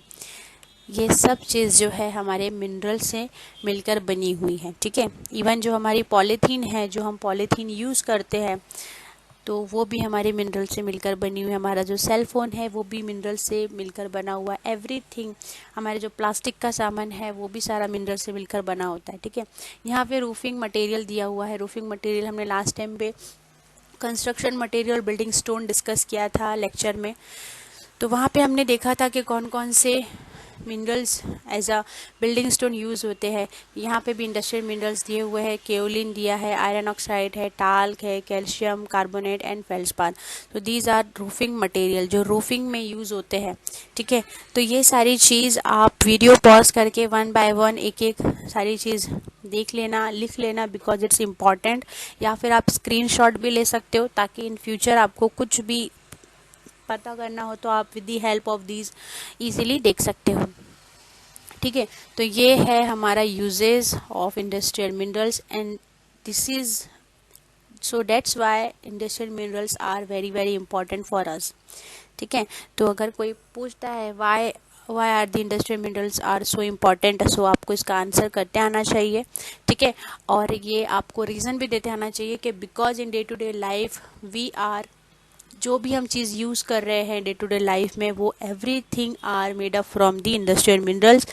ये सब चीज़ जो है हमारे मिनरल से मिलकर बनी हुई है। ठीक है, इवन जो हमारी पॉलीथीन है, जो हम पॉलीथीन यूज़ करते हैं, तो वो भी हमारे मिनरल से मिलकर बनी हुई है। हमारा जो सेल फ़ोन है वो भी मिनरल से मिलकर बना हुआ है। एवरीथिंग, हमारे जो प्लास्टिक का सामान है वो भी सारा मिनरल से मिलकर बना होता है। ठीक है, यहाँ पे रूफिंग मटेरियल दिया हुआ है। रूफिंग मटेरियल हमने लास्ट टाइम पे construction material, building stone discuss किया था लेक्चर में, तो वहाँ पे हमने देखा था कि कौन कौन से minerals as a building stone use होते हैं। यहाँ पे भी इंडस्ट्रियल मिनरल्स दिए हुए हैं, केओलिन दिया है, आयरन ऑक्साइड है, टाल्क है, कैल्शियम कार्बोनेट एंड फेल्सपार। तो दीज आर रूफिंग मटेरियल जो रूफिंग में यूज़ होते हैं। ठीक है, तो ये सारी चीज़ आप वीडियो पॉज करके 1 बाय 1 एक एक सारी चीज़ देख लेना, लिख लेना, बिकॉज इट्स इम्पॉर्टेंट। या फिर आप स्क्रीनशॉट भी ले सकते हो ताकि इन फ्यूचर आपको कुछ भी पता करना हो तो आप with the help of these easily देख सकते हो। ठीक है, तो ये है हमारा uses of industrial minerals and this is so that's why industrial minerals are very very important for us. ठीक है, तो अगर कोई पूछता है why are the industrial minerals are so important, so आपको इसका आंसर करते आना चाहिए। ठीक है, और ये आपको रीज़न भी देते आना चाहिए कि because in day to day life we are, जो भी हम चीज़ यूज़ कर रहे हैं डे टू डे लाइफ में, वो everything are made up from the industrial minerals.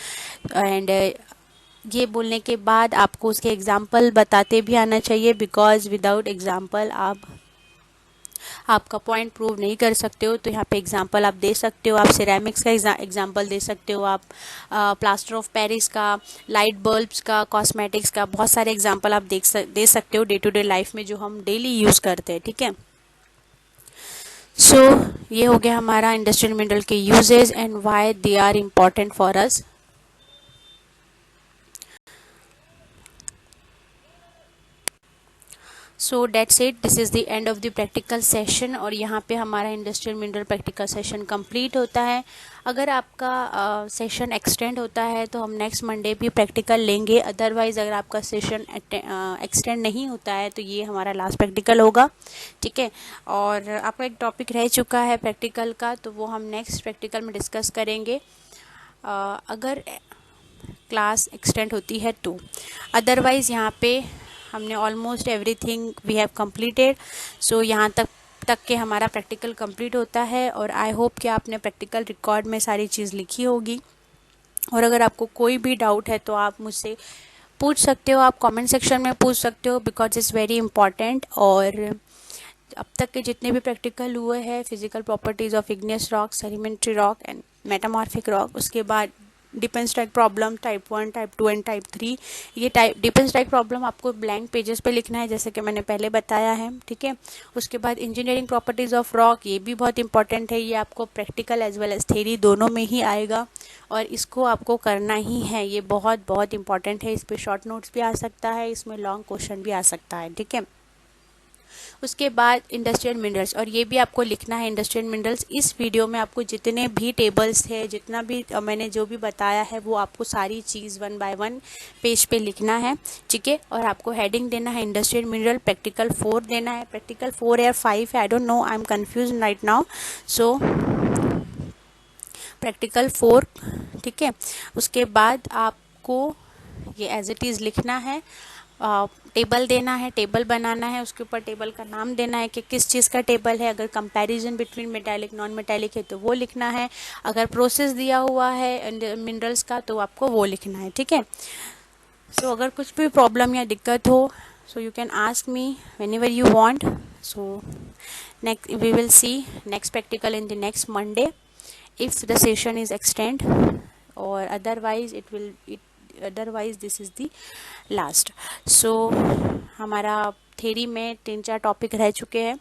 And ये बोलने के बाद आपको उसके एग्जाम्पल बताते भी आना चाहिए, बिकॉज विदाउट एग्जाम्पल आप आपका पॉइंट प्रूव नहीं कर सकते हो। तो यहाँ पे एग्जाम्पल आप दे सकते हो, आप सिरेमिक्स का एग्जाम्पल दे सकते हो, आप प्लास्टर ऑफ पेरिस का, लाइट बल्ब्स का, कॉस्मेटिक्स का, बहुत सारे एग्जाम्पल आप दे सकते हो डे टू डे लाइफ में जो हम डेली यूज़ करते हैं। ठीक है, सो ये हो गया हमारा इंडस्ट्रियल मिनरल के uses and why they are important for us. So that's it, this is the end of the practical session, और यहाँ पे हमारा industrial mineral practical session complete होता है। अगर आपका सेशन एक्सटेंड होता है तो हम नेक्स्ट मंडे भी प्रैक्टिकल लेंगे, अदरवाइज़ अगर आपका सेशन एक्सटेंड नहीं होता है तो ये हमारा लास्ट प्रैक्टिकल होगा। ठीक है, और आपका एक टॉपिक रह चुका है प्रैक्टिकल का, तो वो हम नेक्स्ट प्रैक्टिकल में डिस्कस करेंगे अगर क्लास एक्सटेंड होती है तो। अदरवाइज़ यहाँ पे हमने almost everything we have completed. So यहाँ तक के हमारा प्रैक्टिकल कंप्लीट होता है, और आई होप कि आपने प्रैक्टिकल रिकॉर्ड में सारी चीज़ लिखी होगी। और अगर आपको कोई भी डाउट है तो आप मुझसे पूछ सकते हो, आप कमेंट सेक्शन में पूछ सकते हो, बिकॉज इट्स वेरी इंपॉर्टेंट। और अब तक के जितने भी प्रैक्टिकल हुए हैं, physical properties of igneous rock, sedimentary rock and metamorphic rock, उसके बाद depend stack problem type 1, type 2 and type 3। ये टाइप डिपेंड स्टैक प्रॉब्लम आपको ब्लैंक पेजेस पे लिखना है, जैसे कि मैंने पहले बताया है, ठीक है। उसके बाद इंजीनियरिंग प्रॉपर्टीज ऑफ रॉक, ये भी बहुत इंपॉर्टेंट है, ये आपको practical as well as theory दोनों में ही आएगा और इसको आपको करना ही है। ये बहुत बहुत इंपॉर्टेंट है, इस पर शॉर्ट नोट्स भी आ सकता है, इसमें लॉन्ग क्वेश्चन भी आ सकता है, ठीक है। उसके बाद इंडस्ट्रियल मिनरल्स, और ये भी आपको लिखना है इंडस्ट्रियल मिनरल्स। इस वीडियो में आपको जितने भी टेबल्स है, जितना भी मैंने जो भी बताया है, वो आपको सारी चीज़ 1 बाय 1 पेज पे लिखना है, ठीक है। और आपको हेडिंग देना है इंडस्ट्रियल मिनरल, प्रैक्टिकल 4 देना है, प्रैक्टिकल 4 या 5 है, I don't know, I am confuse right now. So practical 4, ठीक है। उसके बाद आपको ये एज इट इज़ लिखना है, टेबल देना है, टेबल बनाना है, उसके ऊपर टेबल का नाम देना है कि किस चीज़ का टेबल है। अगर comparison between metallic non metallic है तो वो लिखना है, अगर प्रोसेस दिया हुआ है मिनरल्स का तो आपको वो लिखना है, ठीक है। सो अगर कुछ भी प्रॉब्लम या दिक्कत हो, so you can ask me when ever you want. So next we will see next practical in the next Monday if the session is extend, or otherwise otherwise this is the last. So हमारा theory में 3-4 topic रह चुके हैं,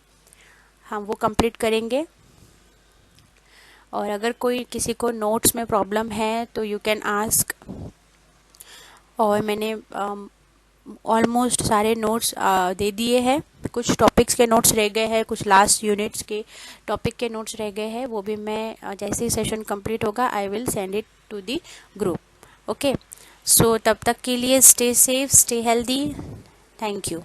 हम वो complete करेंगे। और अगर कोई किसी को नोट्स में प्रॉब्लम है तो यू कैन आस्क, और मैंने ऑलमोस्ट सारे नोट्स दे दिए हैं। कुछ टॉपिक्स के नोट्स रह गए हैं, कुछ लास्ट यूनिट्स के टॉपिक के नोट्स रह गए हैं, वो भी मैं जैसे ही सेशन कंप्लीट होगा I will send it to the group. Okay, so तब तक के लिए stay safe, stay healthy, thank you.